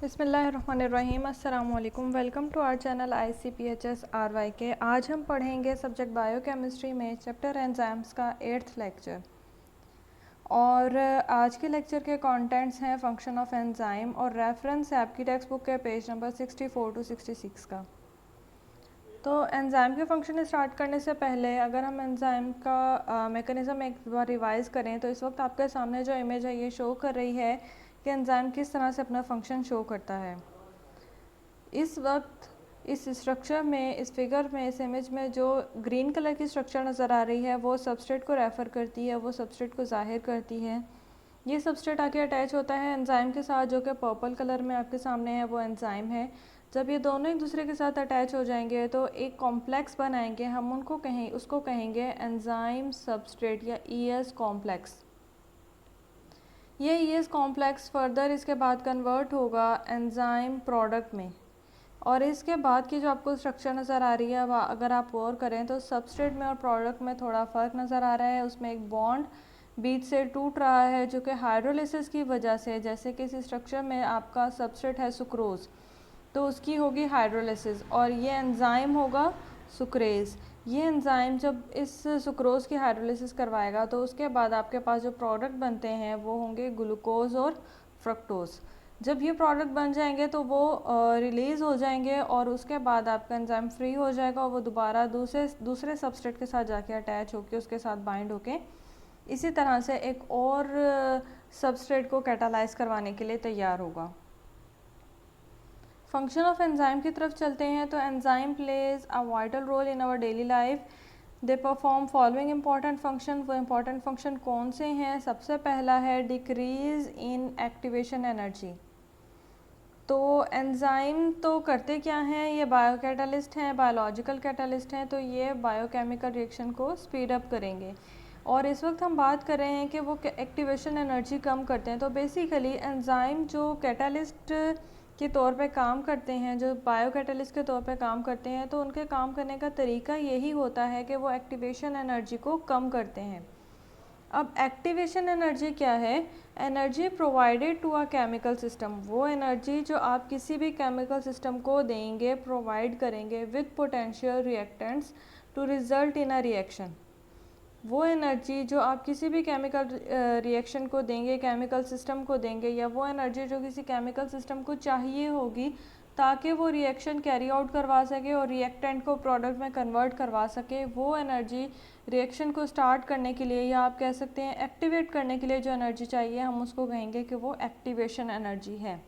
बिस्मिल्लाहिर्रहमानिर्रहीम। अस्सलाम वालेकुम। Welcome to our channel ICPHS RYK। आज हम पढ़ेंगे सब्जेक्ट बायोकेमिस्ट्री में चैप्टर एंजाइम्स का 8th लेक्चर। और आज के लेक्चर के कंटेंट्स हैं फंक्शन ऑफ एंजाइम और रेफरेंस है आपकी टेक्स्ट बुक के पेज नंबर 64 to 66 का। तो एंजाइम के फंक्शन स्टार्ट करने से पहले अगर हम एंजाइम का मैकेनिज़्म एक बार रिवाइज करें तो इस वक्त आपके सामने जो इमेज है ये शो कर रही है कि एंजाइम किस तरह से अपना फंक्शन शो करता है। इस वक्त इस स्ट्रक्चर में, इस फिगर में, इस इमेज में जो ग्रीन कलर की स्ट्रक्चर नज़र आ रही है वो सबस्ट्रेट को रेफ़र करती है, वो सबस्ट्रेट को ज़ाहिर करती है। ये सबस्ट्रेट आके अटैच होता है एंजाइम के साथ, जो कि पर्पल कलर में आपके सामने है, वो एंजाइम है। जब ये दोनों एक दूसरे के साथ अटैच हो जाएंगे तो एक कॉम्प्लेक्स बनाएंगे, हम उसको कहेंगे एंजाइम सबस्ट्रेट या ES कॉम्प्लेक्स। ये ES कॉम्प्लेक्स फर्दर इसके बाद कन्वर्ट होगा एंजाइम प्रोडक्ट में। और इसके बाद की जो आपको स्ट्रक्चर नज़र आ रही है वह अगर आप गौर करें तो सबस्ट्रेट में और प्रोडक्ट में थोड़ा फ़र्क नज़र आ रहा है। उसमें एक बॉन्ड बीच से टूट रहा है जो कि हाइड्रोलिसिस की वजह से, जैसे कि इस स्ट्रक्चर में आपका सबस्ट्रेट है सुक्रोज़, तो उसकी होगी हाइड्रोलिसिस और ये एंजाइम होगा सुक्रेज़। ये एंजाइम जब इस सुक्रोज़ की हाइड्रोलिसिस करवाएगा तो उसके बाद आपके पास जो प्रोडक्ट बनते हैं वो होंगे ग्लूकोज और फ्रक्टोज़। जब ये प्रोडक्ट बन जाएंगे तो वो रिलीज़ हो जाएंगे और उसके बाद आपका एंजाइम फ्री हो जाएगा और वो दोबारा दूसरे सबस्ट्रेट के साथ जाके अटैच होके उसके साथ बाइंड होके इसी तरह से एक और सबस्ट्रेट को कैटालाइज करवाने के लिए तैयार होगा। फंक्शन ऑफ एंजाइम की तरफ चलते हैं तो enzyme plays a vital role in our daily life. They perform following important function. वो इंपॉर्टेंट फंक्शन कौन से हैं? सबसे पहला है डिक्रीज इन एक्टिवेशन एनर्जी। तो एंजाइम तो करते क्या हैं? ये बायो कैटालिस्ट हैं, बायोलॉजिकल कैटालिस्ट हैं, तो ये बायोकेमिकल रिएक्शन को स्पीड अप करेंगे। और इस वक्त हम बात कर रहे हैं कि वो एक्टिवेशन एनर्जी कम करते हैं। तो बेसिकली एंजाइम जो कैटालिस्ट के तौर पे काम करते हैं, जो बायो कैटालिस्ट के तौर पे काम करते हैं, तो उनके काम करने का तरीका यही होता है कि वो एक्टिवेशन एनर्जी को कम करते हैं। अब एक्टिवेशन एनर्जी क्या है? Energy provided to a chemical system. वो एनर्जी जो आप किसी भी केमिकल सिस्टम को देंगे, प्रोवाइड करेंगे with potential reactants to result in a reaction. वो एनर्जी जो आप किसी भी केमिकल रिएक्शन को देंगे, केमिकल सिस्टम को देंगे, या वो एनर्जी जो किसी केमिकल सिस्टम को चाहिए होगी ताकि वो रिएक्शन कैरी आउट करवा सके और रिएक्टेंट को प्रोडक्ट में कन्वर्ट करवा सके, वो एनर्जी रिएक्शन को स्टार्ट करने के लिए, या आप कह सकते हैं एक्टिवेट करने के लिए जो एनर्जी चाहिए, हम उसको कहेंगे कि वो एक्टिवेशन एनर्जी है।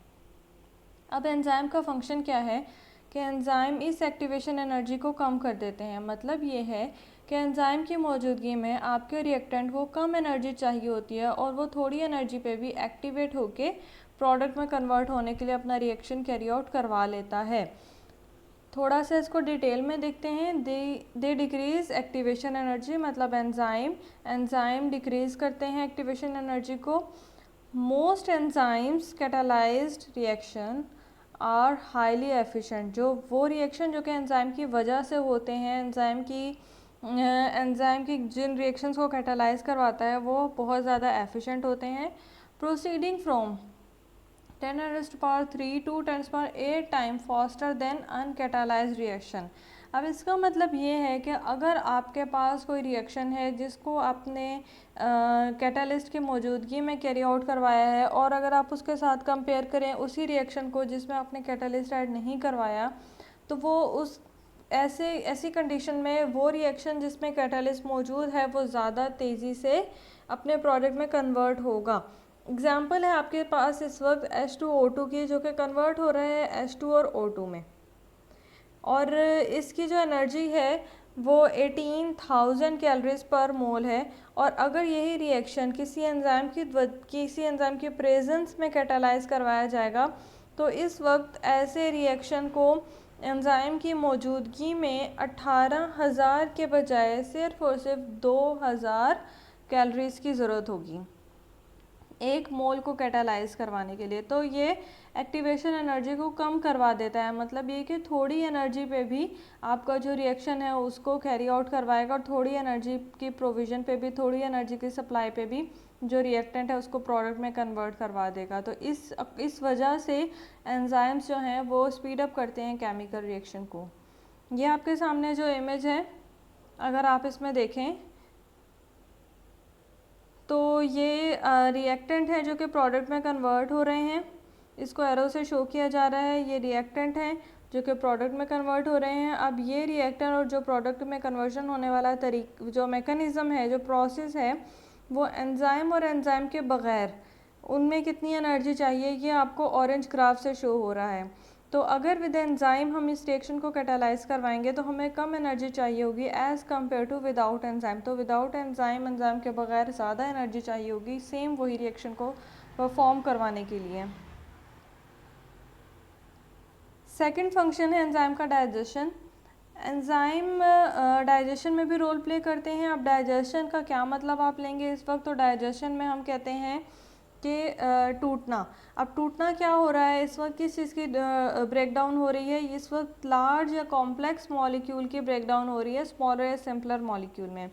अब एंजाइम का फंक्शन क्या है कि एंजाइम इस एक्टिवेशन एनर्जी को कम कर देते हैं। मतलब ये है कि एंजाइम की मौजूदगी में आपके रिएक्टेंट को कम एनर्जी चाहिए होती है और वो थोड़ी एनर्जी पे भी एक्टिवेट होके प्रोडक्ट में कन्वर्ट होने के लिए अपना रिएक्शन कैरी आउट करवा लेता है। थोड़ा सा इसको डिटेल में देखते हैं। दे डिक्रीज एक्टिवेशन एनर्जी, मतलब एंजाइम डिक्रीज करते हैं एक्टिवेशन एनर्जी को। Most enzymes catalysed reaction are highly efficient. जो वो रिएक्शन जो कि एंजाइम की वजह से होते हैं, एंजाइम की जिन रिएक्शंस को कैटालाइज करवाता है वो बहुत ज़्यादा एफिशिएंट होते हैं। Proceeding from 10⁻³ to 10⁸ time faster than uncatalysed reaction. अब इसका मतलब ये है कि अगर आपके पास कोई रिएक्शन है जिसको आपने कैटालिस्ट की मौजूदगी में कैरी आउट करवाया है, और अगर आप उसके साथ कंपेयर करें उसी रिएक्शन को जिसमें आपने कैटालिस्ट ऐड नहीं करवाया, तो वो ऐसी कंडीशन में वो रिएक्शन जिसमें कैटालिस्ट मौजूद है वो ज़्यादा तेज़ी से अपने प्रोडक्ट में कन्वर्ट होगा। एग्जाम्पल है आपके पास इस वक्त H2O2 की, जो कि कन्वर्ट हो रहा है H2 और O2 में, और इसकी जो एनर्जी है वो 18,000 कैलोरीज पर मोल है। और अगर यही रिएक्शन किसी एंजाइम की प्रेजेंस में कैटालाइज करवाया जाएगा तो इस वक्त ऐसे रिएक्शन को एंजाइम की मौजूदगी में 18,000 के बजाय सिर्फ और सिर्फ 2,000 कैलोरीज की ज़रूरत होगी एक मोल को कैटालाइज करवाने के लिए। तो ये एक्टिवेशन एनर्जी को कम करवा देता है। मतलब ये कि थोड़ी एनर्जी पे भी आपका जो रिएक्शन है उसको कैरी आउट करवाएगा और थोड़ी एनर्जी की प्रोविज़न पे भी, थोड़ी एनर्जी की सप्लाई पे भी जो रिएक्टेंट है उसको प्रोडक्ट में कन्वर्ट करवा देगा। तो इस वजह से एंजाइम्स जो हैं वो स्पीड अप करते हैं केमिकल रिएक्शन को। ये आपके सामने जो इमेज है, अगर आप इसमें देखें तो ये रिएक्टेंट है जो कि प्रोडक्ट में कन्वर्ट हो रहे हैं। इसको एरो से शो किया जा रहा है। ये रिएक्टेंट हैं जो कि प्रोडक्ट में कन्वर्ट हो रहे हैं। अब ये रिएक्टेंट और जो प्रोडक्ट में कन्वर्जन होने वाला जो मैकेनिज़्म है, जो प्रोसेस है, वो एंजाइम और एंजाइम के बग़ैर उनमें कितनी एनर्जी चाहिए ये आपको ऑरेंज ग्राफ से शो हो रहा है। तो अगर विद एंजाइम हम इस रिएक्शन को कैटालाइज करवाएंगे तो हमें कम एनर्जी चाहिए होगी as compare to without enzyme. तो विदाउट एंजाइम एंजाइम के बगैर ज़्यादा एनर्जी चाहिए होगी सेम वही रिएक्शन को परफॉर्म करवाने के लिए। सेकंड फंक्शन है एंजाइम का डाइजेशन। एंजाइम डाइजेशन में भी रोल प्ले करते हैं। अब डाइजेशन का क्या मतलब आप लेंगे इस वक्त, तो डाइजेशन में हम कहते हैं कि टूटना। अब टूटना क्या हो रहा है इस वक्त, किस चीज़ की ब्रेक डाउन हो रही है? इस वक्त लार्ज या कॉम्प्लेक्स मॉलिक्यूल की ब्रेक डाउन हो रही है स्मॉलर या सिंपलर मॉलिक्यूल में।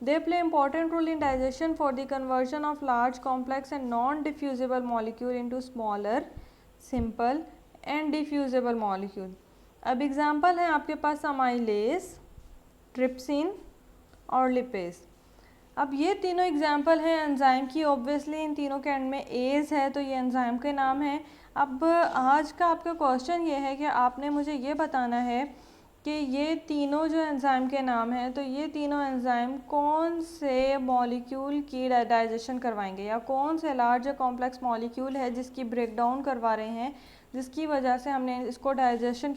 They play important role in digestion for the conversion of large complex and non diffusible molecule into smaller, simple and diffusible molecule. अब एग्जांपल है आपके पास अमाइलेज, ट्रिप्सिन और लिपेज। अब ये तीनों एग्जाम्पल हैं एंजाइम की। ऑब्वियसली इन तीनों के एंड में एज है तो ये एंजाइम के नाम है। अब आज का आपका क्वेश्चन ये है कि आपने मुझे ये बताना है कि ये तीनों जो एंजाइम के नाम हैं, तो ये तीनों एंजाइम कौन से मॉलिक्यूल की डाइजेशन करवाएंगे, या कौन से लार्ज कॉम्प्लेक्स मॉलिक्यूल है जिसकी ब्रेकडाउन करवा रहे हैं, जिसकी वजह से हमने इसको डाइजेशन